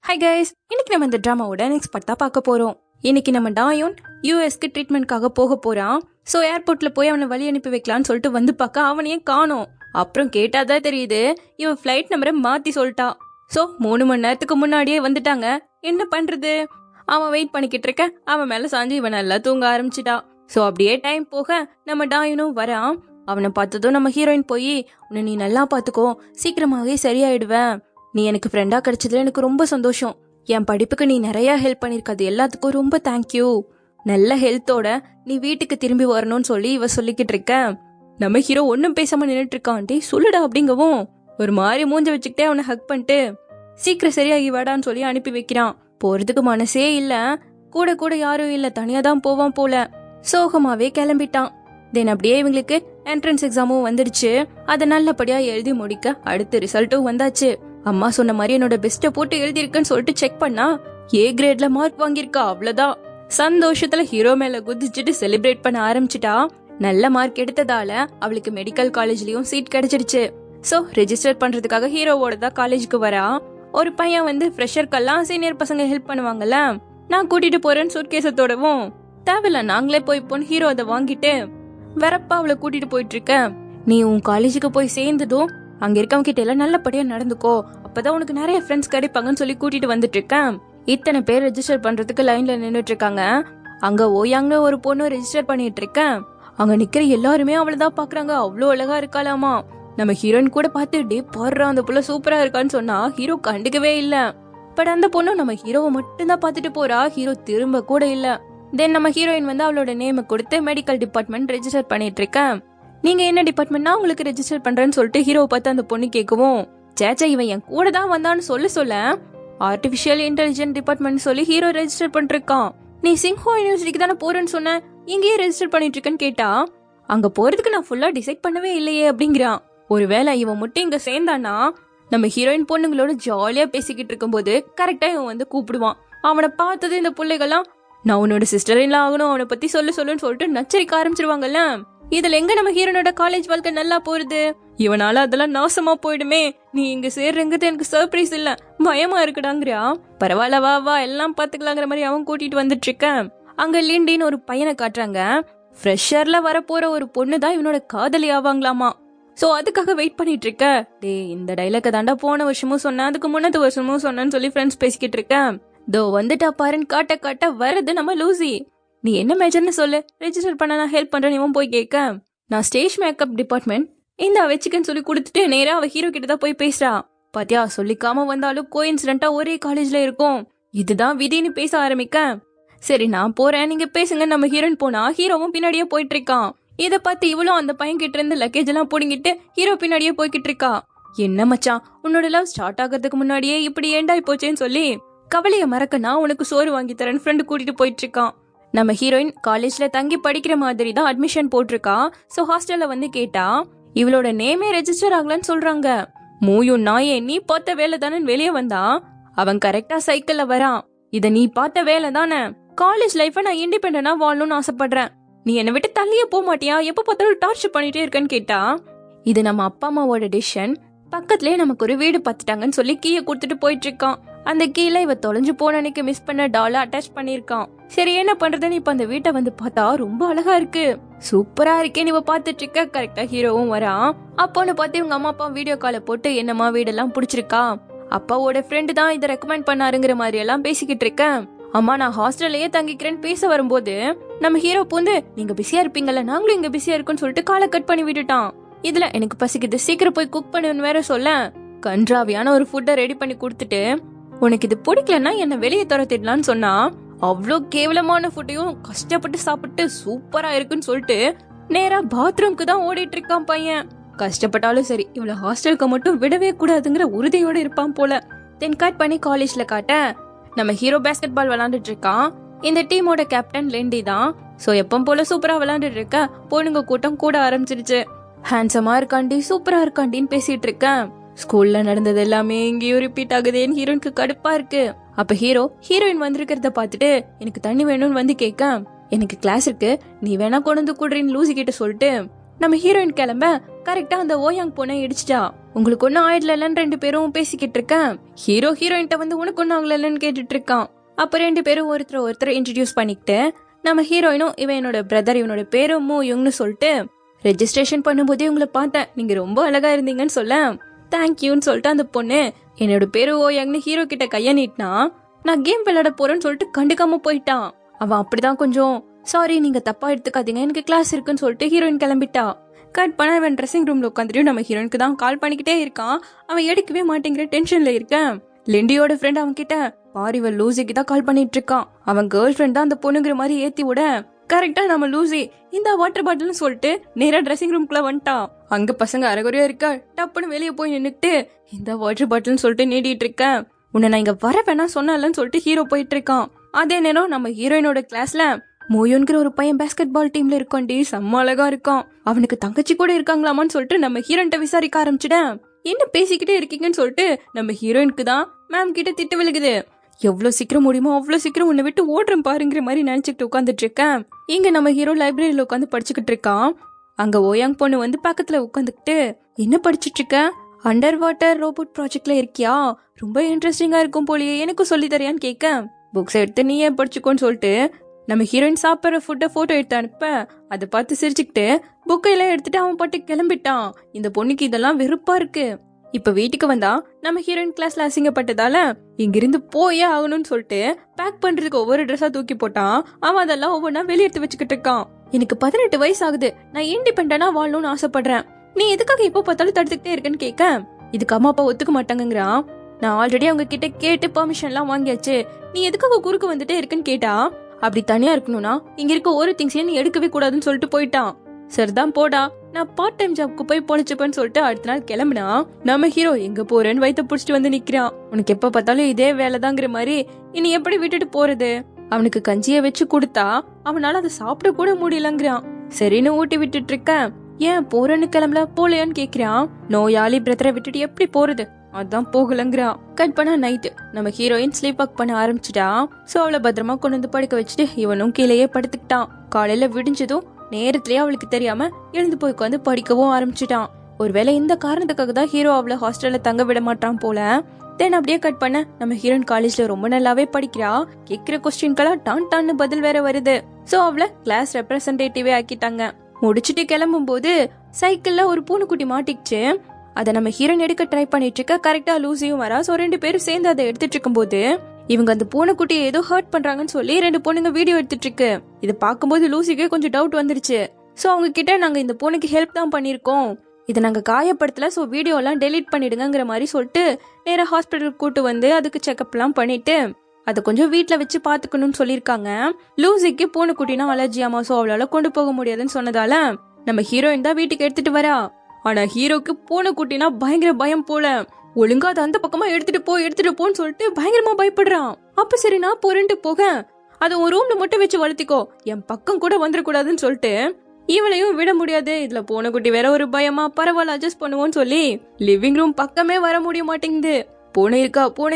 Hi guys, இன்னைக்கு நம்ம இந்த ட்ராமாவோட நெக்ஸ்ட் பார்ட் தான் பார்க்க போறோம். இன்னைக்கு நம்ம டாயோன் யூஎஸ்க்கு ட்ரீட்மெண்ட்காக போக போறான். ஸோ ஏர்போர்ட்ல போய் அவனை வழி அனுப்பி வைக்கலான்னு சொல்லிட்டு வந்து பார்க்க அவனையே காணோம். அப்புறம் கேட்டாதான் தெரியுது இவன் ஃப்ளைட் நம்பரை மாத்தி சொல்லிட்டா. ஸோ 3 மணி நேரத்துக்கு முன்னாடியே வந்துட்டாங்க. என்ன பண்றது? அவன் வெயிட் பண்ணிக்கிட்டு இருக்க, அவன் மேல சாஞ்சு இவன் நல்லா தூங்க ஆரம்பிச்சிட்டா. ஸோ அப்படியே டைம் போக நம்ம டாயோனும் வரான். அவனை பார்த்ததும் நம்ம ஹீரோயின் போய், உன்னை நீ நல்லா பார்த்துக்கோ, சீக்கிரமாவே சரியாயிடுவேன். நீ எனக்கு ஃப்ரெண்டா கிடைச்சதுல எனக்கு ரொம்ப சந்தோஷம். என் படிப்புக்கு நீ நிறைய ஹெல்ப் பண்ணிருக்காது, எல்லாத்துக்கும் ரொம்ப தேங்க்யூ. நல்ல ஹெல்த்தோட நீ வீட்டுக்கு திரும்பி வரணும்னு சொல்லி இவ சொல்லிக்கிட்டு இருக்க. நம்ம ஹீரோ ஒன்னும் பேசாம நின்றுட்டு இருக்கான். சொல்லுடா அப்படிங்கவும் ஒரு மாதிரி மூஞ்ச வச்சுக்கிட்டே அவனை ஹக் பண்ணிட்டு சீக்கிரம் சரியாகி வாடான்னு சொல்லி அனுப்பி வைக்கிறான். போறதுக்கு மனசே இல்ல, கூட கூட யாரும் இல்ல, தனியா தான் போவான் போல. சோகமாவே கிளம்பிட்டான். தென் அப்படியே இவங்களுக்கு என்ட்ரன்ஸ் எக்ஸாமும் வந்துடுச்சு. அதை நல்லபடியா எழுதி முடிக்க அடுத்த ரிசல்ட்டும் வந்தாச்சு. அம்மா சொன்ன மாதிரி என்னோட பெஸ்ட போட்டு எழுதிருக்குன்னு சொல்லிட்டு செக் பண்ணா ஏ கிரேட்ல மார்க் வாங்கியிருக்கா. அவ்வளவுதான். சந்தோஷத்துல ஹீரோ மேல குதிச்சுட்டு செலிப்ரேட் பண்ண ஆரம்பிச்சிட்டா. நல்ல மார்க் எடுத்ததால அவளுக்கு மெடிக்கல் காலேஜ்லயும் சீட் கிடைச்சிருச்சு. சோ ரெஜிஸ்டர் பண்றதுக்காக ஹீரோவோட தான் காலேஜுக்கு வரா. ஒரு பையன் வந்து ஃப்ரெஷர்க்கெல்லாம் சீனியர் பசங்க ஹெல்ப் பண்ணுவாங்கல்ல, நான் கூட்டிட்டு போறேன்னு சூட்கேஸத்தோடவும் தேவையில்ல நாங்களே போய்ப்போன்னு ஹீரோ அதை வாங்கிட்டு வரப்பா அவளை கூட்டிட்டு போயிட்டு இருக்க. நீ உன் காலேஜுக்கு போய் சேர்ந்ததும் அங்க இருக்கவங்க கிட்ட எல்லாம் நல்லபடியா நடந்துக்கோ, அப்பதான் உனக்கு நிறைய ஃப்ரெண்ட்ஸ் கிடைப்பாங்கன்னு சொல்லி கூட்டிட்டு வந்துட்டு இருக்கேன். இத்தனை பேர் ரெஜிஸ்டர் பண்றதுக்கு லைன்ல நின்னுட்டு இருக்காங்க. அங்க ஓயாங்க ஒரு பொண்ணு ரெஜிஸ்டர் பண்ணிட்டு இருக்கேன். அங்க நிக்கிற எல்லாருமே அவளதான் பாக்குறாங்க. அவ்வளோ அழகா இருக்காளாமா. நம்ம ஹீரோயின் கூட பார்த்து பாடுறா அந்த புள்ள சூப்பரா இருக்கான்னு சொன்னா ஹீரோ கண்டுக்கவே இல்ல. பட் அந்த பொண்ணு நம்ம ஹீரோவை மட்டும்தான் பாத்துட்டு போறா. ஹீரோ திரும்ப கூட இல்ல. தென் நம்ம ஹீரோயின் வந்து அவளோட நேமை கொடுத்து மெடிக்கல் டிபார்ட்மெண்ட் ரெஜிஸ்டர் பண்ணிட்டு இருக்கேன். நீங்க என்ன டிபார்ட்மெண்ட்னா உங்களுக்கு ரெஜிஸ்டர் பண்றேன்னு சொல்லிட்டு ஹீரோவை பார்த்து அந்த பொண்ணு கேட்கவும், சேச்சா இவன் என் கூட தான் வந்தான்னு சொல்ல ஆர்டிபிஷியல் இன்டெலிஜென்ட் டிபார்ட்மெண்ட் சொல்லி ஹீரோ ரெஜிஸ்டர் பண்ணிருக்கான். நீ சிங்ஹோ யூனிவர்சிட்டிக்கு தானே போறேன்னு சொன்ன, இங்கேயே ரெஜிஸ்டர் பண்ணிட்டு இருக்கேன்னு கேட்டா, அங்க போறதுக்கு நான் ஃபுல்லா டிசைட் பண்ணவே இல்லையே அப்படிங்கிறான். ஒருவேளை இவன் மட்டும் இங்க சேர்ந்தானா நம்ம ஹீரோயின் பொண்ணுங்களோட ஜாலியா பேசிக்கிட்டு இருக்கும் போது கரெக்டா இவன் வந்து கூப்பிடுவான். அவனை பார்த்தது இந்த பிள்ளைகள்லாம் நான் உன்னோட சிஸ்டர் எல்லாம் ஆகணும், அவனை பத்தி சொல்லுன்னு சொல்லிட்டு நச்சரிக்க ஆரம்பிச்சிருவாங்கல்ல. இதுல எங்க நம்ம ஹீரோனோட காலேஜ் வாழ்க்கை நல்லா போறது? இவனால அதெல்லாம் நாசமா போயிடுமே. நீ இங்க சேர்றங்கிறது எனக்கு சர்ப்ரைஸ் இல்ல, பயமா இருக்குடாங்கிறா. பரவாயில்ல வா வா எல்லாம் பாத்துக்கலாங்கிற மாதிரி அவன் கூட்டிட்டு வந்துட்டு இருக்க. அங்க லிண்டின்னு ஒரு பையனை காட்டுறாங்க. ஃப்ரெஷர்ல வர போற ஒரு பொண்ணு தான் இவனோட காதலி ஆவாங்களாமா. சோ அதுக்காக வெயிட் பண்ணிட்டு இருக்க. இந்த டைலாக தாண்டா போன வருஷமும் சொன்னேன், அதுக்கு முன்னத்து வருஷமும் சொன்னேன்னு சொல்லி ஃப்ரெண்ட்ஸ் பேசிக்கிட்டு இருக்கேன். தோ வந்துட்டா பாருன்னு காட்ட காட்ட வருது நம்ம லூசி. நீ என்ன மேஜர்னு சொல்லு, ரெஜிஸ்டர் பண்ண நான் ஹெல்ப் பண்றேன். இவன் போய் கேட்க, நான் ஸ்டேஜ் மேக்கப் டிபார்ட்மெண்ட் இந்த வச்சுக்கன்னு சொல்லி கொடுத்துட்டு நேரா அவ ஹீரோ கிட்ட தான் போய் பேசுறா. பாத்தியா, சொல்லிக்காம வந்தாலும் கோயின்சிடென்ட்டா ஒரே காலேஜ்ல இருக்கும், இதுதான் விதின்னு பேச ஆரம்பிக்க. சரி நான் போறேன், நீங்க பேசுங்க நம்ம ஹீரோயின் போனா ஹீரோவும் பின்னாடியே போயிட்டு இருக்கான். இத பார்த்து இவளும் அந்த பையன் கிட்ட இருந்து லக்கேஜ் எல்லாம் போடிங்கிட்டு ஹீரோ பின்னாடியே போய்கிட்டு இருக்கா. என்ன மச்சான், உன்னோட லவ் ஸ்டார்ட் ஆகிறதுக்கு முன்னாடியே இப்படி ஏண்டாய் போச்சேன்னு சொல்லி கவலைய மறக்க நான் உனக்கு சோறு வாங்கி தரேன் ஃப்ரெண்டு கூட்டிட்டு போயிட்டு இருக்கான். நம்ம ஹீரோயின் காலேஜ்ல தங்கி படிக்கிற மாதிரி தான் அட்மிஷன் போட்டிருக்கா. சோ ஹாஸ்டல்ல வந்து கேட்டா இவளோட நேமே ரெஜிஸ்டர் ஆகலன்னு சொல்றாங்க. மூயும் நாயே, நீ பார்த்த வேலை தானே வெளியே வந்தா. அவன் கரெக்டா சைக்கிள்ல வரான். இத நீ பார்த்த வேலை தானே. காலேஜ் லைஃப நான் இண்டிபெண்டா வாழணும்னு ஆசைப்படுறேன், நீ என்னை விட்டு தள்ளியே போக மாட்டியா, எப்ப பார்த்தாலும் டார்ச்சர் பண்ணிட்டே இருக்கேன்னு கேட்டா, இது நம்ம அப்பா அம்மாவோட டிசிஷன், பக்கத்துலயே நமக்கு ஒரு வீடு பார்த்துட்டாங்கன்னு சொல்லி கீயை கொடுத்துட்டு போயிட்டு இருக்கான். அந்த கீழே இவ தொலைஞ்சு போன அன்னைக்கு மிஸ் பண்ண டால அட்டாச் பண்ணிருக்கான். சரி என்ன பண்றதுன்னு இப்ப அந்த வீட்டை வந்து பார்த்தா ரொம்ப அழகா இருக்கு, சூப்பரா இருக்கேன்னு இவ பாத்துட்டு இருக்க. கரெக்டா ஹீரோவும் வரான். அப்போன்னு பார்த்து இவங்க அம்மா அப்பா வீடியோ காலை போட்டு என்னம்மா வீடெல்லாம் பிடிச்சிருக்கா, அப்பாவோட ஃப்ரெண்டு தான் இதை ரெக்கமெண்ட் பண்ணாருங்கிற மாதிரி எல்லாம் பேசிக்கிட்டு இருக்கேன். அம்மா நான் ஹாஸ்டல்லையே தங்கிக்கிறேன்னு பேச வரும்போது நம்ம ஹீரோ பூந்து நீங்க பிஸியா இருப்பீங்கல்ல, நாங்களும் இங்க பிஸியா இருக்குன்னு சொல்லிட்டு காலை கட் பண்ணி விட்டுட்டான். இதுல எனக்கு பசிக்குது, சீக்கிரம் போய் குக் பண்ணுன்னு வேற சொல்ல கன்றாவியான ஒரு ஃபுட்டை ரெடி பண்ணி கொடுத்துட்டு, உனக்கு இது பிடிக்கலன்னா என்ன வெளியே துரத்திடலான்னு சொன்னா, அவ்வளோ கேவலமான ஃபுட்டையும் கஷ்டப்பட்டு சாப்பிட்டு சூப்பரா இருக்குன்னு சொல்லிட்டு நேரா பாத்ரூம்க்கு தான் ஓடிட்டு இருக்கான் பையன். கஷ்டப்பட்டாலும் சரி இவ்வளவு ஹாஸ்டலுக்கு மட்டும் விடவே கூடாதுங்கிற உறுதியோட இருப்பான் போல. தென் கட் பண்ணி காலேஜ்ல காட்ட நம்ம ஹீரோ பேஸ்கெட் பால் விளையாண்டுட்டு இருக்கான். இந்த டீமோட கேப்டன் லெண்டி தான். சோ எப்பவும் போல சூப்பரா விளையாண்டுட்டு இருக்க. பொண்ணுங்க கூட்டம் கூட ஆரம்பிச்சிருச்சு. ஹேண்ட்ஸமா இருக்காண்டி சூப்பரா இருக்காண்டின்னு பேசிட்டு இருக்கேன். ஸ்கூல்ல நடந்தது எல்லாமே இங்கேயும் ரிப்பீட் ஆகுதுன்னு ஹீரோயினுக்கு கடுப்பா இருக்கு. அப்ப ஹீரோயின் வந்திருக்கிறத பாத்துட்டு எனக்கு தண்ணி வேணும்னு வந்து கேட்க, எனக்கு கிளாஸ் இருக்கு, நீ வேணா கொண்டு வந்து கூடுறேன்னு லூசி கிட்ட சொல்லிட்டு நம்ம ஹீரோயின் கிளம்ப கரெக்டா அந்த ஓயாங் பொண்ணை இடிச்சிட்டா. உங்களுக்கு ஒன்னும் ஆயிடலன்னு 2 பேரும் பேசிக்கிட்டு இருக்கேன். ஹீரோயின்ட்ட வந்து உனக்கு ஒன்னும் ஆகலன்னு கேட்டுட்டு இருக்கான். அப்ப 2 பேரும் ஒருத்தர் இன்ட்ரடியூஸ் பண்ணிக்கிட்டு நம்ம ஹீரோயினும் இவன் என்னோட பிரதர், இவனோட பேரும் மூ யுங்னு சொல்லிட்டு ரெஜிஸ்ட்ரேஷன் பண்ணும்போதே உங்களை பார்த்தேன், நீங்க ரொம்ப அழகா இருந்தீங்கன்னு சொல்ல தேங்க்யூன்னு சொல்லிட்டு அந்த பொண்ணு என்னோட பேரு ஓயாங்னு ஹீரோ கிட்ட கைய நீட்டினா நான் கேம் விளையாட போறேன்னு சொல்லிட்டு கண்டுக்காம போயிட்டான். அவன் அப்படிதான் கொஞ்சம் சாரி நீங்க தப்பா எடுத்துக்காதீங்க எனக்கு கிளாஸ் இருக்குன்னு சொல்லிட்டு ஹீரோயின் கிளம்பிட்டா. கட் பண்ண அவன் ட்ரெஸ்ஸிங் ரூம்ல உட்காந்துட்டு நம்ம ஹீரோயினுக்கு தான் கால் பண்ணிக்கிட்டே இருக்கான். அவன் எடுக்கவே மாட்டேங்கிற டென்ஷன்ல இருக்கேன். லிண்டியோட ஃப்ரெண்ட் அவன் கிட்ட பாரு இவன் லூசிக்கு தான் கால் பண்ணிட்டு இருக்கான், அவன் கேர்ள் ஃப்ரெண்ட் தான் அந்த பொண்ணுங்கிற மாதிரி ஏத்தி விட கரெக்டா நம்ம லூசி இந்த வாட்டர் பாட்டில்னு சொல்லிட்டு நேரா ட்ரெஸ்ஸிங் ரூம்குள்ள வந்துட்டான். அங்க பசங்க அரைகுறையா இருக்கா, டப்புன்னு வெளியே போய் நின்னுட்டு இந்த வாட்டர் பாட்டில்னு சொல்லிட்டு நீடிட்டு இருக்கேன். உன்னை நான் இங்க வர வேணா சொன்னலன்னு சொல்லிட்டு ஹீரோ போயிட்டு இருக்கான். அதே நேரம் நம்ம ஹீரோயினோட கிளாஸ்ல மோயோன்கிற ஒரு பையன் பேஸ்கெட் பால் டீம்ல இருக்கான்டி, செம்ம அழகா இருக்கான். அவனுக்கு தங்கச்சி கூட இருக்காங்களாமான்னு சொல்லிட்டு நம்ம ஹீரோயின்ட்ட விசாரிக்க ஆரம்பிச்சிட்டேன். என்ன பேசிக்கிட்டே இருக்கீங்கன்னு சொல்லிட்டு நம்ம ஹீரோயினுக்கு தான் மேம் கிட்ட திட்டு விழுகுது. எவ்வளவு சீக்கிரம் முடியுமோ அவ்வளவு சீக்கிரம் உன்னை விட்டு ஓடுறேன் பாருங்கிற மாதிரி நினைச்சுக்கிட்டு உட்காந்துட்டு இருக்கேன். இங்க நம்ம ஹீரோ லைப்ரரியில உட்காந்து படிச்சுக்கிட்டு இருக்கான். அங்க ஓயாங் பொண்ணு வந்து பக்கத்துல உட்காந்துக்கிட்டு என்ன படிச்சுட்டு இருக்க, அண்டர் வாட்டர் ரோபோட் ப்ராஜெக்ட்ல இருக்கியா, ரொம்ப இன்ட்ரெஸ்டிங்கா இருக்கும் போலியே, எனக்கு சொல்லி தரியான்னு கேட்க புக்ஸ் எடுத்து நீ ஏன் படிச்சுக்கோன்னு சொல்லிட்டு நம்ம ஹீரோயின் சாப்பிட்ற ஃபுட்டை போட்டோ எடுத்து அனுப்ப அதை பார்த்து சிரிச்சுக்கிட்டு புக்கையெல்லாம் எடுத்துட்டு அவன் பாட்டு கிளம்பிட்டான். இந்த பொண்ணுக்கு இதெல்லாம் வெறுப்பா இருக்கு. இப்ப வீட்டுக்கு வந்தா நம்ம ஹீரோயின் கிளாஸ்ல அசிங்கப்பட்டதால இங்கிருந்து போயே ஆகணும்னு சொல்லிட்டு பேக் பண்றதுக்கு ஒவ்வொரு ட்ரெஸ்ஸா தூக்கி போட்டான். அவன் அதெல்லாம் ஒவ்வொன்னா வெளியே எடுத்து வச்சுக்கிட்டு இருக்கான். எனக்கு 18 வயசு ஆகுது, நான் இண்டிபெண்டா வாழணும்னு ஆசைப்படுறேன், நீ எதுக்காக எப்போ பார்த்தாலும் தடுத்துக்கிட்டே இருக்கேன்னு கேட்க இதுக்கு அம்மா அப்பா ஒத்துக்க மாட்டாங்கிறான். நான் ஆல்ரெடி அவங்க கிட்ட கேட்டு பெர்மிஷன் எல்லாம் வாங்கியாச்சு, நீ எதுக்காக குறுக்கு வந்துட்டே இருக்குன்னு கேட்டா அப்படி தனியா இருக்கணும்னா இங்க இருக்க ஒரு திங்ஸையும் நீ எடுக்கவே கூடாதுன்னு சொல்லிட்டு போயிட்டான். சரிதான் போடா, நான் பார்ட் டைம் ஜாப்க்கு போய் பொழைச்சுப்பேன்னு சொல்லிட்டு அடுத்த நாள் கிளம்புனா நம்ம ஹீரோ எங்க போறேன்னு வயித்த புடிச்சிட்டு வந்து நிக்கிறான். உனக்கு எப்ப பார்த்தாலும் இதே வேலைதாங்கிற மாதிரி இனி எப்படி விட்டுட்டு போறது, அவனுக்கு கஞ்சிய வச்சு கொடுத்தா அவனால அதை சாப்பிட கூட முடியலங்கிறான். சரின்னு ஊட்டி விட்டுட்டு இருக்கேன். ஏன் போறேன்னு கிளம்பல, போலையான்னு கேக்குறான். நோயாளி பிரதரை விட்டுட்டு எப்படி போறது, அதான் போகலங்கிறான். கட் பண்ணா நைட்டு நம்ம ஹீரோயின் ஸ்லீப் வாக் பண்ண ஆரம்பிச்சுட்டா. சோ அவளை பத்திரமா கொண்டு வந்து படுக்க வச்சுட்டு இவனும் கீழேயே படுத்துக்கிட்டான். காலையில விடிஞ்சதும் நேரத்திலேயே அவளுக்கு தெரியாம எழுந்து போய் உட்காந்து படிக்கவும் ஆரம்பிச்சுட்டான். ஒருவேளை இந்த காரணத்துக்காக தான் ஹீரோ அவளை ஹாஸ்டல்ல தங்க விட மாட்டான் போல. தென் அப்படியே கட் பண்ண நம்ம ஹீரோயின் காலேஜ்ல ரொம்ப நல்லாவே படிக்கிறா. கேக்குற கொஸ்டின்கெல்லாம் டான் டான்னு பதில் வேற வருது. சோ அவளை கிளாஸ் ரெப்ரசன்டேட்டிவே ஆக்கிட்டாங்க. முடிச்சுட்டு கிளம்பும் போது சைக்கிள்ல ஒரு பூனைக்குட்டி மாட்டிக்கிச்சு. அதை நம்ம ஹீரோயின் எடுக்க ட்ரை பண்ணிட்டு இருக்க கரெக்டா லூசியும் வரா. சோ 2 பேரும் சேர்ந்து அதை எடுத்துட்டு இருக்கும் போது இவங்க அந்த பூனைக்குட்டியை ஏதோ ஹர்ட் பண்றாங்கன்னு சொல்லி 2 பொண்ணுங்க வீடியோ எடுத்துட்டு இருக்கு. இதை பார்க்கும்போது லூசிக்கு கொஞ்சம் டவுட் வந்துருச்சு. சோ அவங்க கிட்ட நாங்க இந்த பூனைக்கு ஹெல்ப் தான் பண்ணிருக்கோம், இதை நாங்க காயப்படுத்தல, சோ வீடியோ எல்லாம் டெலீட் பண்ணிடுங்கிற மாதிரி சொல்லிட்டு நேரா ஹாஸ்பிட்டலுக்கு கூட்டு வந்து அதுக்கு செக்அப் எல்லாம் பண்ணிட்டு அதை கொஞ்சம் வீட்டுல வச்சு பாத்துக்கணும்னு சொல்லிருக்காங்க. லூசிக்கு பூனைக்குட்டினா அலர்ஜியாமா, சோ அவளால கொண்டு போக முடியாதுன்னு சொன்னதால நம்ம ஹீரோயின் தான் வீட்டுக்கு எடுத்துட்டு வரா. ஆனா ஹீரோக்கு பூனைக்குட்டினா பயங்கர பயம் போல. ஒழுங்கா அதை அந்த பக்கமா எடுத்துட்டு போன்னு சொல்லிட்டு பயங்கரமா பயப்படுறான். அப்ப சரி நான் போறேன்ட்டு போக அதை ஒரு ரூம்ல மட்டும் வச்சு வளர்த்திக்கோ, என் பக்கம் கூட வந்துடக்கூடாதுன்னு சொல்லிட்டு இவளையும் விட முடியாது. இதுல பூனைக்குட்டி வேற ஒரு பயமா, பரவாயில்ல அட்ஜஸ்ட் பண்ணுவோன்னு சொல்லி லிவிங் ரூம் பக்கமே வர முடிய மாட்டேங்குது. பூனை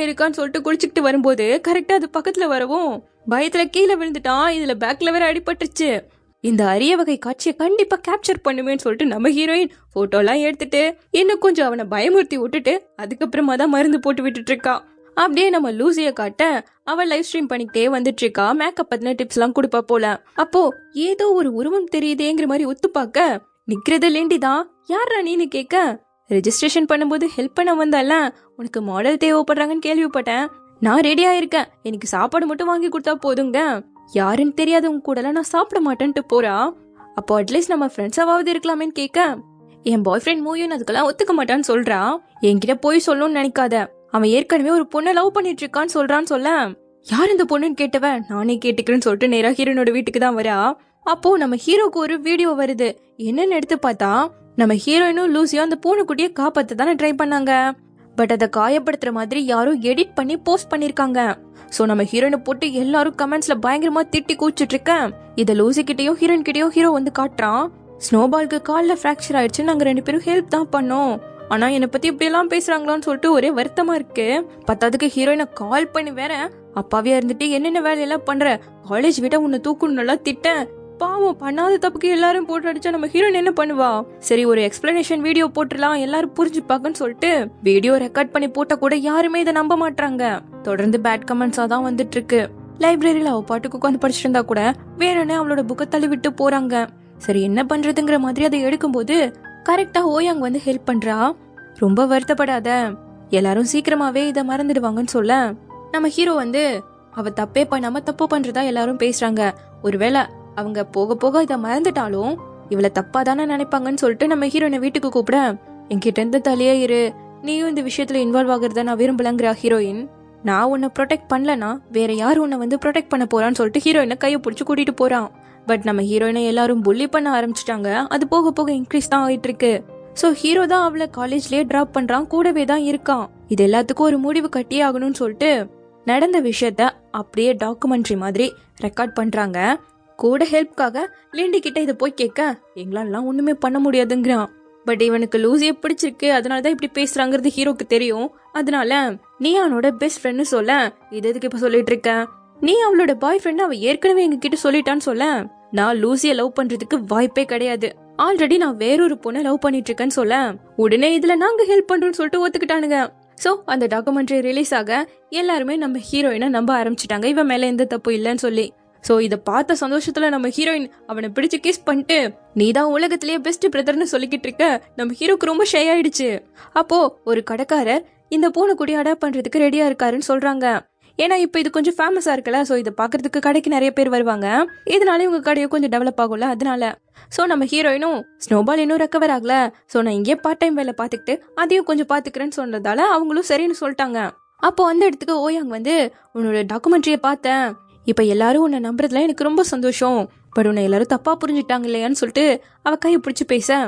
இருக்கான்னு சொல்லிட்டு குளிச்சுக்கிட்டு வரும்போது கரெக்டா அது பக்கத்துல வரவும் பயத்துல கீழே விழுந்துட்டான். இதுல பேக்ல வேற அடிபட்டுருச்சு. இந்த அரிய வகை காட்சியை கண்டிப்பா கேப்சர் பண்ணுவேன்னு சொல்லிட்டு நம்ம ஹீரோயின் போட்டோ எல்லாம் எடுத்துட்டு இன்னும் கொஞ்சம் அவனை பயமுறுத்தி விட்டுட்டு அதுக்கப்புறமா தான் மருந்து போட்டு விட்டுட்டு இருக்கா. அப்படியே நம்ம லூசிய காட்ட அவள் லைவ் ஸ்ட்ரீம் பண்ணிக்கிட்டே வந்துட்டு இருக்கா. மேக்கப் பத்தின டிப்ஸ் எல்லாம் கொடுப்பா போல. அப்போ ஏதோ ஒரு உருவம் தெரியுதேங்கிற மாதிரி ஒத்து பார்க்க நிக்கிறது லேண்டிதான். யாரா நீன்னு கேட்க ரெஜிஸ்ட்ரேஷன் பண்ணும்போது ஹெல்ப் பண்ண வந்தால, உனக்கு மாடல் தேவைப்படுறாங்கன்னு கேள்விப்பட்டேன், நான் ரெடியா இருக்கேன், எனக்கு சாப்பாடு மட்டும் வாங்கி கொடுத்தா போதுங்க, யாருன்னு தெரியாதவங்க கூட நான் சாப்பிட மாட்டேன்ட்டு போறா. அப்போ அட்லீஸ்ட் நம்ம ஃப்ரெண்ட்ஸாவது இருக்கலாமேன்னு கேட்க என் பாய் ஃப்ரெண்ட் மூவியும் அதுக்கெல்லாம் ஒத்துக்க மாட்டான்னு சொல்றா. என்கிட்ட போய் சொல்லணும்னு நினைக்காத, அவன் ஏற்கனவே ஒரு பொண்ணை லவ் பண்ணிட்டு இருக்கான்னு சொல்றான்னு சொல்ல யார் இந்த பொண்ணுன்னு கேட்டவன் நானே கேட்டுக்கிறேன்னு சொல்லிட்டு நேரா ஹீரோனோட வீட்டுக்கு தான் வரா. அப்போ நம்ம ஹீரோக்கு ஒரு வீடியோ வருது. என்னன்னு எடுத்து பார்த்தா நம்ம ஹீரோயினும் லூசியும் அந்த பூனைக்குட்டியை காப்பாத்த தானே ட்ரை பண்ணாங்க. பட் அதை காயப்படுத்துற மாதிரி யாரும் எடிட் பண்ணி போஸ்ட் பண்ணிருக்காங்க. சோ நம்ம ஹீரோயினை போட்டு எல்லாரும் கமெண்ட்ஸ்ல பயங்கரமா திட்டி கூச்சிட்டு இருக்க. இத லூசி கிட்டயும் ஹீரோயின் கிட்டயும் ஹீரோ வந்து காட்டுறான். ஸ்னோபாலுக்கு கால்ல பிராக்சர் ஆயிடுச்சு, நாங்க 2 பேரும் ஹெல்ப் தான் பண்ணோம், ஆனா என்னை பத்தி இப்படி எல்லாம் பேசுறாங்களான்னு சொல்லிட்டு ஒரே வருத்தமா இருக்கு. பத்தாவதுக்கு ஹீரோயினை கால் பண்ணி வேற அப்பாவியா இருந்துட்டு என்னென்ன வேலையெல்லாம் பண்ற, காலேஜ் விட உன்னை தூக்கணும் நல்லா திட்ட, பாவம் பண்ணாத தப்புக்கு எல்லாரும் போட்டு அடிச்சா நம்ம ஹீரோயின் என்ன பண்ணுவா? சரி ஒரு எக்ஸ்பிளனேஷன் வீடியோ போட்டுலாம் எல்லாரும் புரிஞ்சுப்பாங்கன்னு சொல்லிட்டு வீடியோ ரெக்கார்ட் பண்ணி போட்டா கூட யாருமே இதை நம்ப மாட்டாங்க. தொடர்ந்து பேட் கமெண்ட்ஸா தான் வந்துட்டு இருக்கு. லைப்ரரியில அவ பாட்டுக்கு உட்காந்து படிச்சுட்டு இருந்தா கூட வேறனே அவளோட புக்கை தள்ளி விட்டு போறாங்க. சரி என்ன பண்றதுங்கிற மாதிரி அதை எடுக்கும்போது கரெக்டா ஓயாங் வந்து ஹெல்ப் பண்றா. ரொம்ப வருத்தப்படாத, எல்லாரும் சீக்கிரமாவே இதை மறந்துடுவாங்கன்னு சொல்ல நம்ம ஹீரோ வந்து அவ தப்பே பண்ணாம தப்பு பண்றதா எல்லாரும் பேசுறாங்க. ஒருவேளை அவங்க போக போக இதை மறந்துட்டாலும் இவளை தப்பா தானே நினைப்பாங்கன்னு சொல்லிட்டு நம்ம ஹீரோயினை வீட்டுக்கு கூப்பிட என்கிட்ட இருந்து தலையே இரு, நீயும் இந்த விஷயத்துல இன்வால்வ் ஆகுறத நான் விரும்பலங்கிற ஹீரோயின். நான் உன்னை ப்ரொடெக்ட் பண்ணலனா வேற யாரும் உன்னை வந்து ப்ரொடெக்ட் பண்ண போறான்னு சொல்லிட்டு ஹீரோயினை கையை பிடிச்சி கூட்டிட்டு போறான். பட் நம்ம ஹீரோயினை எல்லாரும் புள்ளி பண்ண ஆரம்பிச்சிட்டாங்க. அது போக போக இன்க்ரீஸ் தான் ஆயிட்டு இருக்கு. சோ ஹீரோ தான் அவளை காலேஜ்லயே டிராப் பண்றான், கூடவே தான் இருக்கான். இது எல்லாத்துக்கும் ஒரு முடிவு கட்டியே ஆகணும்னு சொல்லிட்டு நடந்த விஷயத்த அப்படியே டாக்குமெண்ட்ரி மாதிரி ரெக்கார்ட் பண்றாங்க. கூட ஹெல்ப்காக லிண்டி கிட்ட இதை போய் கேட்க எங்களாலாம் ஒண்ணுமே பண்ண முடியாதுங்கிறான். பட் இவனுக்கு லூசியை பிடிச்சிருக்கு, அதனாலதான் இப்படி பேசுறாங்கிறது ஹீரோக்கு தெரியும். அதனால நீ அவனோட பெஸ்ட் ஃப்ரெண்ட்னு சொல்ல, இது எதுக்கு இப்ப சொல்லிட்டு இருக்க? நீ அவளோட பாய் ஃப்ரெண்ட் அவ ஏற்கனவே எங்க கிட்ட சொல்லிட்டான்னு சொல்ல, நான் லூசிய லவ் பண்றதுக்கு வாய்ப்பே கிடையாது, ஆல்ரெடி நான் வேறொரு பொண்ணை லவ் பண்ணிட்டு இருக்கேன்னு சொல்ல உடனே இதுல நாங்க ஹெல்ப் பண்றோம்னு சொல்லிட்டு ஒத்துக்கிட்டானுங்க. சோ அந்த டாக்குமெண்ட்ரி ரிலீஸ் ஆக எல்லாருமே நம்ம ஹீரோயினை நம்ப ஆரம்பிச்சிட்டாங்க, இவன் மேல எந்த தப்பு இல்லைன்னு சொல்லி. சோ இத பார்த்த சந்தோஷத்துல நம்ம ஹீரோயின் அவனை பிடிச்சு கிஸ் பண்ணிட்டு நீதான் உலகத்திலேயே பெஸ்ட் பிரதர்னு சொல்லிக்கிட்டு இருக்க நம்ம ஹீரோக்கு ரொம்ப ஷை ஆயிடுச்சு. அப்போ ஒரு கடைக்காரர் இந்த பூனைக்குடி அடாப்ட் பண்றதுக்கு ரெடியா இருக்காருன்னு சொல்றாங்க. ஏன்னா இப்ப இது கொஞ்சம் ஃபேமஸா இருக்குல்ல, சோ இதை பாக்குறதுக்கு கடைக்கு நிறைய பேர் வருவாங்க, இதனால இவங்க கடையை கொஞ்சம் டெவலப் ஆகும்ல, அதனால. சோ நம்ம ஹீரோயினும் ஸ்னோபால் இன்னும் ரெக்கவர் ஆகல, சோ நான் இங்கே பார்ட் டைம் வேலை பாத்துக்கிட்டு அதையும் கொஞ்சம் பாத்துக்கிறேன்னு சொன்னதால அவங்களும் சரின்னு சொல்லிட்டாங்க. அப்போ அந்த இடத்துக்கு ஓயாங் வந்து உன்னோட டாக்குமெண்ட்ரியை பார்த்தேன், இப்ப எல்லாரும் உன்னை நம்புறதுல எனக்கு ரொம்ப சந்தோஷம், பட் உன்னை எல்லாரும் தப்பா புரிஞ்சுட்டாங்க இல்லையான்னு சொல்லிட்டு அவ கையை பிடிச்சு பேச,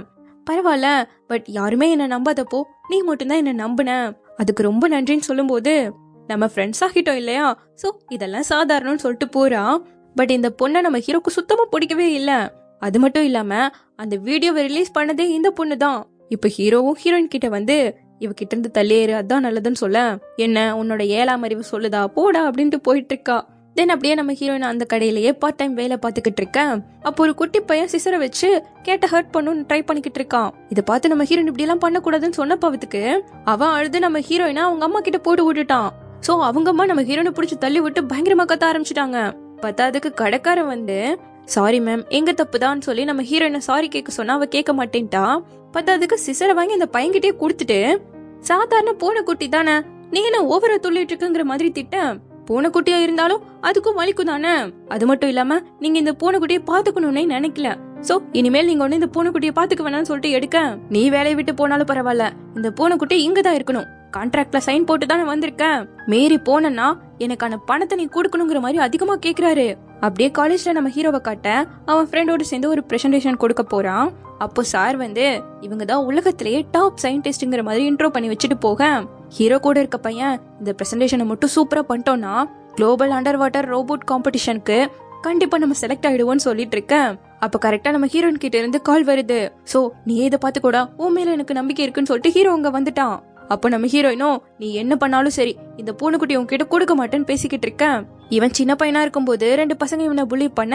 பரவாயில்ல பட் யாருமே என்ன நம்பாதப்போ நீ மட்டும்தான் என்ன நம்புன, அதுக்கு ரொம்ப நன்றின்னு சொல்லும் போது நம்ம ஃப்ரெண்ட்ஸ் ஆகிட்டோம் இல்லையா, சோ இதெல்லாம் சாதாரணம்னு சொல்லிட்டு போறா. பட் இந்த பொண்ணை நம்ம ஹீரோக்கு சுத்தமா பிடிக்கவே இல்ல. அது மட்டும் இல்லாம அந்த வீடியோவை ரிலீஸ் பண்ணதே இந்த பொண்ணு தான். இப்ப ஹீரோவும் ஹீரோயின் கிட்ட வந்து இவகிட்ட இருந்து தள்ளியேறு, அதான் நல்லதுன்னு சொல்ல, என்ன உன்னோட 7ஆம் அறிவு சொல்லுதா போடா அப்படின்ட்டு போயிட்டு இருக்கா. தென் அப்படியே நம்ம ஹீரோயின் அந்த கடையிலேயே பார்ட் டைம் வேலை பார்த்துக்கிட்டு இருக்கேன். அப்போ ஒரு குட்டி பையன் சிசரை வச்சு கேட்ட ஹர்ட் பண்ணணும்னு ட்ரை பண்ணிக்கிட்டு இருக்கான். இதை பார்த்து நம்ம ஹீரோயின் இப்படி எல்லாம் பண்ணக்கூடாதுன்னு சொன்ன பவத்துக்கு அவன் அழுது நம்ம ஹீரோயினா அவங்க அம்மா கிட்ட போட்டு விட்டுட்டான். சோ அவங்க அம்மா நம்ம ஹீரோனை பிடிச்சி தள்ளி விட்டு பயங்கரமா கத்த ஆரம்பிச்சிட்டாங்க. பத்தாவதுக்கு கடைக்காரன் வந்து சாரி மேம் எங்க தப்புதான்னு சொல்லி நம்ம ஹீரோயினை சாரி கேட்க சொன்னா அவ கேட்க மாட்டேன்ட்டா. பத்தாவதுக்கு சிசரை வாங்கி அந்த பையன்கிட்டயே கொடுத்துட்டு சாதாரண பூனைக்குட்டி தானே நீ என்ன ஓவரா துள்ளிட்டு இருக்குங்கிற மாதிரி திட்ட, பூனைக்குட்டியா இருந்தாலும் அதுக்கும் வலிக்கும் தானே, அது மட்டும் இல்லாம நீங்க இந்த பூனைக்குட்டியை பாத்துக்கணும்னே நினைக்கல, சோ இனிமேல் நீங்க ஒண்ணு இந்த பூனைக்குட்டியை பாத்துக்க வேணாம்னு சொல்லிட்டு எடுக்க, நீ வேலையை விட்டு போனாலும் பரவாயில்ல இந்த பூனைக்குட்டி இங்கதான் இருக்கணும், கான்ட்ராக்ட்ல சைன் போட்டு தானே வந்திருக்க, மீறி போனா எனக்கான பணத்தை நீ கொடுக்கணுங்கிற மாதிரி அதிகமா கேக்குறாரு. அப்படியே காலேஜ்ல நம்ம ஹீரோவை காட்ட அவன் ஃப்ரெண்டோட சேர்ந்து ஒரு பிரசன்டேஷன் கொடுக்க போறான். அப்போ சார் வந்து இவங்க தான் உலகத்திலேயே டாப் சயின்டிஸ்ட்ங்கிற மாதிரி இன்ட்ரோ பண்ணி வச்சுட்டு போக, ஹீரோ கூட இருக்க பையன் இந்த பிரசன்டேஷனை மட்டும் சூப்பரா பண்ணிட்டோம்னா குளோபல் அண்டர் வாட்டர் ரோபோட் காம்படிஷனுக்கு கண்டிப்பா நம்ம செலக்ட் ஆயிடுவோம்னு சொல்லிட்டு இருக்கேன். அப்ப கரெக்டா நம்ம ஹீரோயின் கிட்ட இருந்து கால் வருது. சோ நீ இதை பார்த்து கூட உன் மேல எனக்கு நம்பிக்கை இருக்குன்னு சொல்லிட்டு ஹீரோ அங்க வந்துட்டான். அப்ப நம்ம ஹீரோயினும் நீ என்ன பண்ணாலும் சரி இந்த பூனைக்குட்டி உன்கிட்ட கொடுக்க மாட்டேன்னு பேசிக்கிட்டு இருக்க. இவன் சின்ன பையனா இருக்கும்போது 2 பசங்க இவனை புள்ளி பண்ண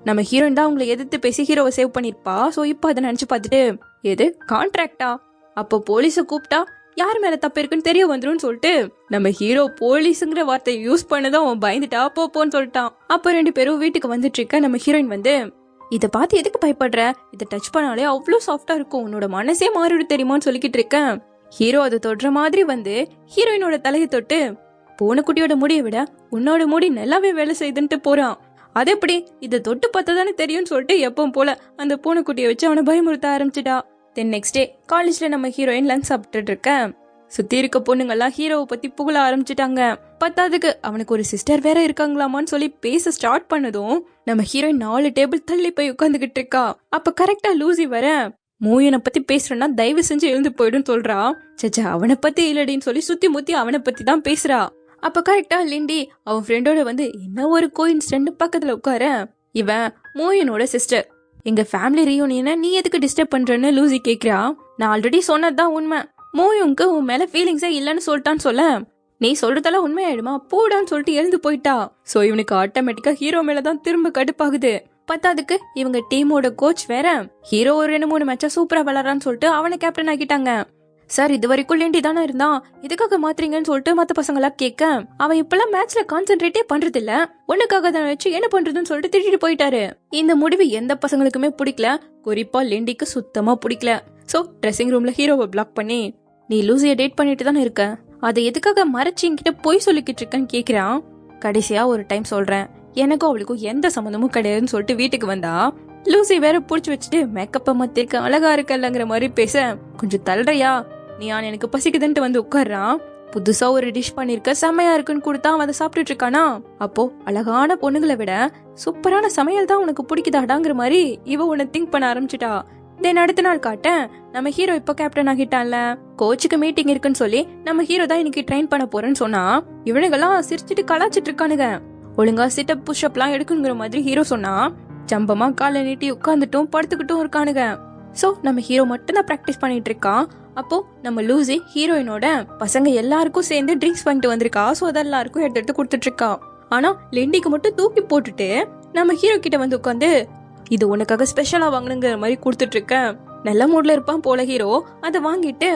நம்ம ஹீரோயின் தான் அவங்களை எதிர்த்து பேசி ஹீரோவை சேவ் பண்ணிருப்பா. சோ இப்ப அதை நினைச்சு பார்த்துட்டு எது கான்ட்ராக்டா, அப்போ போலீஸ கூப்பிட்டா யார் மேல தப்பு இருக்குன்னு தெரிய வந்துரும் சொல்லிட்டு நம்ம ஹீரோ போலீஸுங்கிற வார்த்தையை யூஸ் பண்ணதான் அவன் பயந்துட்டா போன்னு சொல்லிட்டான். அப்ப 2 பேரும் வீட்டுக்கு வந்துட்டு இருக்க நம்ம ஹீரோயின் வந்து இதை பார்த்து எதுக்கு பயப்படுற, இதை டச் பண்ணாலே அவ்வளவு சாஃப்டா இருக்கும், உன்னோட மனசே மாறிடும் தெரியுமான்னு சொல்லிக்கிட்டு இருக்கேன். ஹீரோ அதை தொடுற மாதிரி வந்து ஹீரோயினோட தலையை தொட்டு பூனைக்குட்டியோட முடியை விட உன்னோட முடி நல்லாவே வேலை செய்துன்ட்டு போறான். அது எப்படி இதை தொட்டு பார்த்ததானே தெரியும்னு சொல்லிட்டு எப்பவும் போல அந்த பூனைக்குட்டியை வச்சு அவனை பயமுறுத்த ஆரம்பிச்சிட்டா. தென் நெக்ஸ்ட் டே காலேஜ்ல நம்ம ஹீரோயின் லஞ்ச் சாப்பிட்டுட்டு இருக்க, சுத்தி இருக்க பொண்ணுங்கெல்லாம் ஹீரோவை பத்தி புகழ ஆரம்பிச்சிட்டாங்க. பத்தாவதுக்கு அவனுக்கு ஒரு சிஸ்டர் வேற இருக்காங்களாமான்னு சொல்லி பேச ஸ்டார்ட் பண்ணதும் நம்ம ஹீரோயின் 4 டேபிள் தள்ளி போய் உட்காந்துக்கிட்டு இருக்கா. அப்ப கரெக்டா லூசி வர மூயனை பத்தி பேசுறேன்னா தயவு செஞ்சு எழுந்து போயிடும் சொல்றா. சச்சா அவனை பத்தி இல்லடின்னு சொல்லி சுத்தி முத்தி அவனை பத்தி தான் பேசுறா. அப்ப கரெக்டா லிண்டி அவன் ஃப்ரெண்டோட வந்து என்ன ஒரு கோயின்சிடென்ட் பக்கத்துல உட்கார, இவன் மூயனோட சிஸ்டர், எங்க ஃபேமிலி ரீயூனியனை நீ எதுக்கு டிஸ்டர்ப் பண்றன்னு லூசி கேக்குறா. நான் ஆல்ரெடி சொன்னதுதான் உண்மை, மூயுக்கு உன் மேல ஃபீலிங்ஸே இல்லன்னு சொல்லிட்டான்னு சொல்ல, நீ சொல்றதெல்லாம் உண்மையாயிடுமா போடான்னு சொல்லிட்டு எழுந்து போயிட்டா. சோ இவனுக்கு ஆட்டோமேட்டிக்கா ஹீரோ மேலதான் திரும்ப கடுப்பாகுது. பத்தாதுக்கு இவங்க டீமோட கோச் வேற ஹீரோ ஒரு 2-3 மேட்சா சூப்பரா விளையாடுறான்னு சொல்லிட்டு அவனை கேப்டன் ஆக்கிட்டாங்க. சார் இது வரைக்கும் லிண்டி தானே இருந்தான், இதுக்காக மாத்துறீங்கன்னு சொல்லிட்டு மத்த பசங்களா கேட்க அவன் இப்பெல்லாம் மேட்ச்ல கான்சென்ட்ரேட்டே பண்றது இல்ல, ஒண்ணுக்காக தான் வச்சு என்ன பண்றதுன்னு சொல்லிட்டு திட்டிட்டு போயிட்டாரு. இந்த முடிவு எந்த பசங்களுக்குமே பிடிக்கல, குறிப்பா லிண்டிக்கு சுத்தமா பிடிக்கல. சோ ட்ரெஸ்ஸிங் ரூம்ல ஹீரோவை பிளாக் பண்ணி, நீ லூசிய டேட் பண்ணிட்டு தானே இருக்க, அதை எதுக்காக மறைச்சு என்கிட்ட போய் சொல்லிக்கிட்டு இருக்கேன்னு கேக்குறான். கடைசியா ஒரு டைம் சொல்றேன், எனக்கும் அவளுக்கும் எந்த சம்மந்தமும் கிடையாதுன்னு சொல்லிட்டு வீட்டுக்கு வந்தா லூசி வேற புடிச்சு வச்சுட்டு மேக்கப்ப மத்திருக்க அழகா இருக்கல்லங்கிற மாதிரி பேச, கொஞ்சம் தள்ளுறையா நீ எனக்கு பசிக்குதுன்ட்டு வந்து உட்கார்றான். புதுசா ஒரு டிஷ் பண்ணிருக்க செமையா இருக்குன்னு கொடுத்தா அவன் அதை சாப்பிட்டுட்டு இருக்கானா. அப்போ அழகான பொண்ணுங்களை விட சூப்பரான சமையல் தான் உனக்கு பிடிக்குதாடாங்கிற மாதிரி இவ உன்னை திங்க் பண்ண ஆரம்பிச்சுட்டா. தென் அடுத்த நாள் காட்டேன், நம்ம ஹீரோ இப்ப கேப்டன் ஆகிட்டான்ல, கோச்சுக்கு மீட்டிங் இருக்குன்னு சொல்லி நம்ம ஹீரோ தான் இன்னைக்கு ட்ரெயின் பண்ண போறேன்னு சொன்னா இவனுங்கெல்லாம் சிரிச்சிட்டு கலாச்சிட்டு இருக்கானுங்க. ஒழுங்கா சிட்டப் புஷ்அப் எல்லாம் எடுக்கணுங்கிற மாதிரி ஹீரோ சொன்னா ஜம்பமா காலை நீட்டி உட்காந்துட்டும் படுத்துக்கிட்டும் இருக்கானுங்க. சோ நம்ம ஹீரோ மட்டும் தான் பிராக்டிஸ் பண்ணிட்டு இருக்கான். அப்போ நம்ம லூசி ஹீரோயினோட பசங்க எல்லாருக்கும் சேர்ந்து ட்ரிங்க்ஸ் பண்ணிட்டு வந்திருக்கா. சோ அதெல்லாருக்கும் எடுத்து கொடுத்துட்டு இருக்கா. ஆனா லிண்டிக்கு மட்டும் தூக்கி போட்டுட்டு நம்ம ஹீரோ கிட்ட வந்து உட்காந்து, இது உனக்காக ஸ்பெஷலா வாங்கணுங்கிற மாதிரி கொடுத்துட்டு இருக்க. நல்ல மூட்ல இருப்பான் போல ஹீரோ. அதை வாங்கிட்டு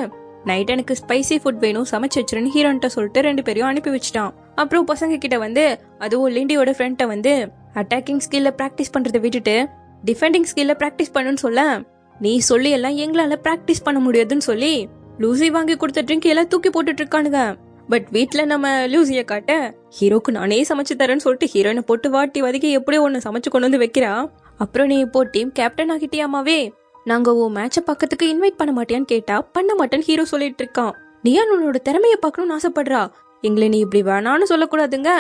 நைட் எனக்கு ஸ்பைசி ஃபுட் வேணும் சமைச்சு வச்சிருன்னு ஹீரோன்ட்ட சொல்லிட்டு 2 பேரையும் அனுப்பி வச்சுட்டான். அப்புறம் பசங்க கிட்ட வந்து, அதுவும் லிண்டியோட ஃப்ரெண்ட்ட வந்து அட்டாக்கிங் ஸ்கில்ல பிராக்டிஸ் பண்றதை விட்டுட்டு டிஃபெண்டிங் ஸ்கில்ல பிராக்டிஸ் பண்ணுன்னு சொல்ல, நீ சொல்லி எல்லாம் எங்களால பிராக்டிஸ் பண்ண முடியாதுன்னு சொல்லி லூசி வாங்கி கொடுத்த ட்ரிங்க் எல்லாம் தூக்கி போட்டுட்டு இருக்கானுங்க. பட் வீட்டுல நம்ம லூசிய காட்ட, ஹீரோக்கு நானே சமைச்சு தரேன்னு சொல்லிட்டு ஹீரோயினை போட்டு வாட்டி வதக்கி எப்படியோ ஒன்னு சமைச்சு கொண்டு வந்து வைக்கிறா. அப்புறம் நீ இப்போ டீம் கேப்டன் ஆகிட்டியாமாவே, நாங்க உன் மேட்ச பக்கத்துக்கு இன்வைட் பண்ண மாட்டியான்னு கேட்டா பண்ண மாட்டேன்னு ஹீரோ சொல்லிட்டு இருக்கான். நீயா உன்னோட திறமைய பாக்கணும்னு ஆசைப்படுறா, எங்களை நீ இப்படி வேணான்னு சொல்லக்கூடாதுங்க.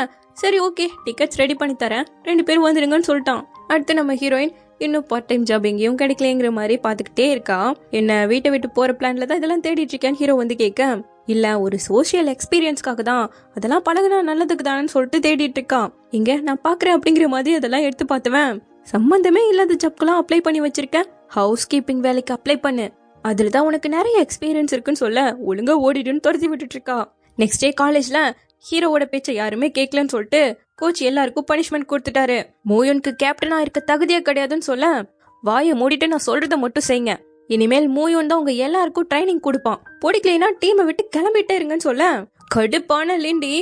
சரி ஓகே டிக்கெட்ஸ் ரெடி பண்ணி தரேன், 2 பேரும் வந்துருங்கன்னு சொல்லிட்டான். அடுத்து நம்ம ஹீரோயின் இன்னும் பார்ட் டைம் ஜாப் எங்கேயும் கிடைக்கலங்கிற மாதிரி பாத்துக்கிட்டே இருக்கா. என்ன வீட்டை விட்டு போற பிளான்ல தான் இதெல்லாம் தேடிட்டு இருக்கேன்னு ஹீரோ வந்து கேட்க, இல்ல ஒரு சோசியல் எக்ஸ்பீரியன்ஸ்க்காக தான், அதெல்லாம் பழகுனா நல்லதுக்கு தானு சொல்லிட்டு தேடிட்டு இருக்கான். இங்க நான் பாக்குறேன் அப்படிங்கிற மாதிரி அதெல்லாம் எடுத்து பார்த்துவேன். சம்பந்தமே இல்லாத ஜப்கெல்லாம் அப்ளை பண்ணி வச்சிருக்கேன், ஹவுஸ் கீப்பிங் வேலைக்கு அப்ளை பண்ணு, அதுலதான் உனக்கு நிறைய எக்ஸ்பீரியன்ஸ் இருக்குன்னு சொல்ல ஒழுங்கா ஓடிடுன்னு துரத்தி விட்டுட்டு இருக்கா. நெக்ஸ்ட் டே காலேஜ்ல ஹீரோவோட பேச்ச யாருமே கேட்கலன்னு சொல்லிட்டு கோச் எல்லாருக்கும் பனிஷ்மெண்ட் கொடுத்துட்டாரு. மூயோனுக்கு கேப்டனா இருக்க தகுதியே கிடையாதுன்னு சொல்ல, வாயை மூடிட்டு நான் சொல்றதை மட்டும் செய்யுங்க, இனிமேல் மூயோன் தான் உங்க எல்லாருக்கும் ட்ரைனிங் கொடுப்பான், பிடிக்கலைன்னா டீமை விட்டு கிளம்பிட்டே இருங்கன்னு சொல்ல, கடுப்பான லிண்டி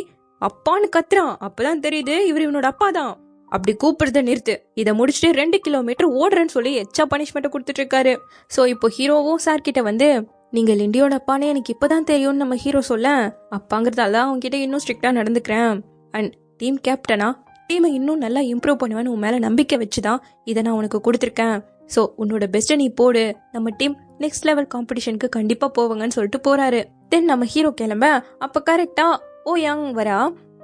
அப்பான்னு கத்துறான். அப்பதான் தெரியுது இவர் இவனோட அப்பா தான். அப்படி கூப்பிடுறத நிறுத்து, இதை முடிச்சுட்டு 2 கிலோமீட்டர் ஓடுறேன்னு சொல்லி எச்சா பனிஷ்மெண்ட் கொடுத்துட்டு இருக்காரு. சோ இப்போ ஹீரோவும் சார் கிட்ட வந்து, நீங்க லிண்டியோட அப்பானே எனக்கு இப்பதான் தெரியும்னு நம்ம ஹீரோ சொல்ல, அப்பாங்கிறதால அவங்க கிட்ட இன்னும் ஸ்ட்ரிக்டா நடந்துக்கிறேன், அண்ட் டீம் கேப்டனா டீமை இன்னும் நல்லா இம்ப்ரூவ் பண்ணுவேன்னு உன் மேல நம்பிக்கை வச்சுதான் இதை நான் உனக்கு கொடுத்துருக்கேன். சோ உன்னோட பெஸ்ட்டை நீ போடு, நம்ம டீம் நெக்ஸ்ட் லெவல் காம்படிஷனுக்கு கண்டிப்பா போவாங்கன்னு சொல்லிட்டு போறாரு. தென் நம்ம ஹீரோ கிளம்ப அப்ப கரெக்டா ஓ யாங் வரா.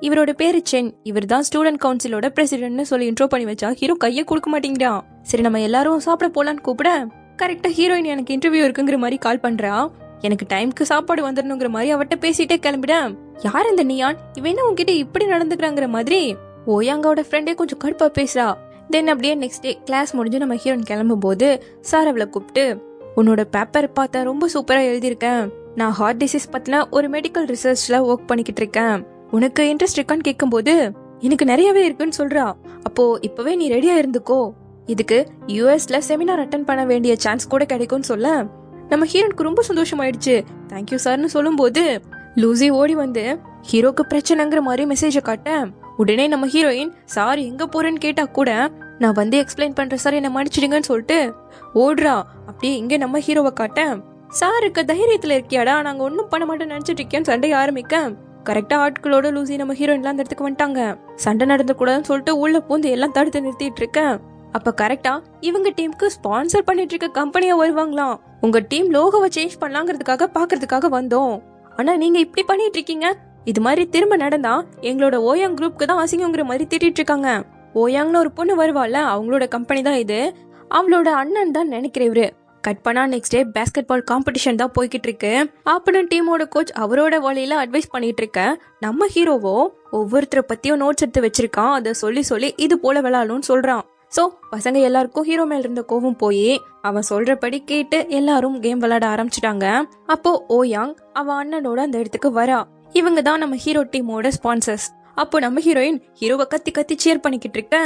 இவரோட பேரு சென், இவர் தான் ஸ்டூடெண்ட் கவுன்சிலோட பிரசிடென்ட்னு சொல்லி இன்ட்ரோ பண்ணி வச்சா ஹீரோ கையை கொடுக்க மாட்டேங்கிறான். சரி நம்ம எல்லாரும் சாப்பிட போலான்னு கூப்பிட, கரெக்டா ஹீரோயின் எனக்கு இன்டர்வியூ இருக்குங்கிற மாதிரி கால் பண்றா. எனக்கு டைம்க்கு சாப்பாடு வந்துடணுங்கிற மாதிரி அவட்ட பேசிட்டே கிளம்பிட, யார் இந்த நியான், இவன் என்ன உன்கிட்ட இப்படி நடந்துக்கிறாங்கிற மாதிரி ஓயாங்கோட ஃப்ரெண்டே கொஞ்சம் கடுப்பா பேசுறா. தென் அப்படியே நெக்ஸ்ட் டே கிளாஸ் முடிஞ்சு நம்ம ஹீரோயின் கிளம்பும் போது சார் அவளை கூப்பிட்டு, உன்னோட பேப்பர் பார்த்தா ரொம்ப சூப்பரா எழுதியிருக்கேன், நான் ஹார்ட் டிசீஸ் பத்தின ஒரு மெடிக்கல் ரிசர்ச்ல ஒர்க் பண்ணிக்கிட்டு இருக்கேன், உனக்கு இன்ட்ரெஸ்ட் இருக்கான்னு கேட்கும் போது எனக்கு நிறையவே இருக்குன்னு சொல்றா. அப்போ இப்பவே நீ ரெடியா இருந்துக்கோ, இதுக்கு யூஎஸ்ல செமினார் அட்டென்ட் பண்ண வேண்டிய சான்ஸ் கூட கிடைக்கும்னு சொல்ல நம்ம ஹீரோனுக்கு ரொம்ப சந்தோஷமாயிடுச்சு. தேங்க்யூ சார்னு சொல்லும் போது லூசி ஓடி வந்து ஹீரோக்கு பிரச்சனைங்கிற மாதிரி மெசேஜை காட்ட, உடனே நம்ம ஹீரோயின் சார் எங்க போறேன்னு கேட்டா கூட நான் வந்து எக்ஸ்பிளைன் பண்றேன் சார் என்ன மன்னிச்சிடுங்கன்னு சொல்லிட்டு ஓடுறா. அப்படியே இங்க நம்ம ஹீரோவை காட்ட, சார் இருக்க தைரியத்துல இருக்கியாடா, நாங்க ஒன்னும் பண்ண மாட்டோம் நினைச்சிட்டு இருக்கேன்னு சண்டை ஆரம்பிக்க, கரெக்டா ஆட்களோட லூசி நம்ம ஹீரோயின்லாம் அந்த இடத்துக்கு வந்துட்டாங்க. சண்டை நடந்த கூடாதுன்னு சொல்லிட்டு உள்ள பூந்து எல்லாம் தடுத்து நிறுத்திட்டு இருக்க, அப்ப கரெக்டா இவங்க டீமுக்கு ஸ்பான்சர் பண்ணிட்டு இருக்க கம்பெனியா வருவாங்களாம். உங்க டீம் லோகோவை சேஞ்ச் பண்ணலாங்கிறதுக்காக பாக்குறதுக்காக வந்தோம், ஆனா நீங்க இப்படி பண்ணிட்டு இருக்கீங்க, இது மாதிரி திரும்ப நடந்தா எங்களோட ஓயாங் குரூப்க்கு தான் அசிங்கங்கிற மாதிரி திட்டிட்டு இருக்காங்க. ஓயாங்னு ஒரு பொண்ணு வருவாள்ல, அவங்களோட கம்பெனி தான் இது, அவளோட அண்ணன் தான் நினைக்கிறேன் இவரு. கட் பண்ணா next day basketball competition தான் போய்கிட்டு இருக்கு. ஆப்பனன்ட் டீமோட கோச் அவரோட வழியில அட்வைஸ் பண்ணிட்டு இருக்க, நம்ம ஹீரோவோ ஒவ்வொருத்தரை பத்தியும் நோட்ஸ் எடுத்து வச்சிருக்கான், அதை சொல்லி சொல்லி இது போல விளையாடணும்னு சொல்றான். சோ பசங்க எல்லாருக்கும் ஹீரோ மேல இருந்த கோவம் போய் அவன் சொல்றபடி கேட்டு எல்லாரும் கேம் விளையாட ஆரம்பிச்சிட்டாங்க. அப்போ ஓயாங் அவன் அண்ணனோட அந்த இடத்துக்கு வரா. இவங்க தான் நம்ம ஹீரோ டீமோட ஸ்பான்சர்ஸ். அப்போ நம்ம ஹீரோயின் ஹீரோவை கத்தி கத்தி சேர் பண்ணிக்கிட்டு இருக்க,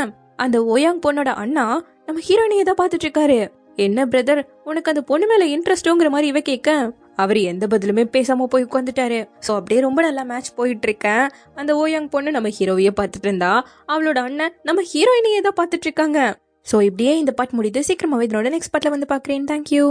அந்த ஓயாங் பொண்ணோட அண்ணா நம்ம ஹீரோயினியை தான் பாத்துட்டு இருக்காரு. என்ன பிரதர், உனக்கு அந்த பொண்ணு மேல இன்ட்ரெஸ்டோங்கிற மாதிரி இவ கேட்க அவர் எந்த பதிலுமே பேசாம போய் உட்காந்துட்டாரு. சோ அப்படியே ரொம்ப நல்லா மேட்ச் போயிட்டு இருக்கேன். அந்த ஓயாங் பொண்ணு நம்ம ஹீரோவையே பார்த்துட்டு இருந்தா, அவளோட அண்ணன் நம்ம ஹீரோயினியை தான் பார்த்துட்டு இருக்காங்க. சோ இப்படியே இந்த பாட் முடியுது. சீக்கிரமாவே இதனோட நெக்ஸ்ட் பாட்ல வந்து பாக்குறேன். தேங்க்யூ.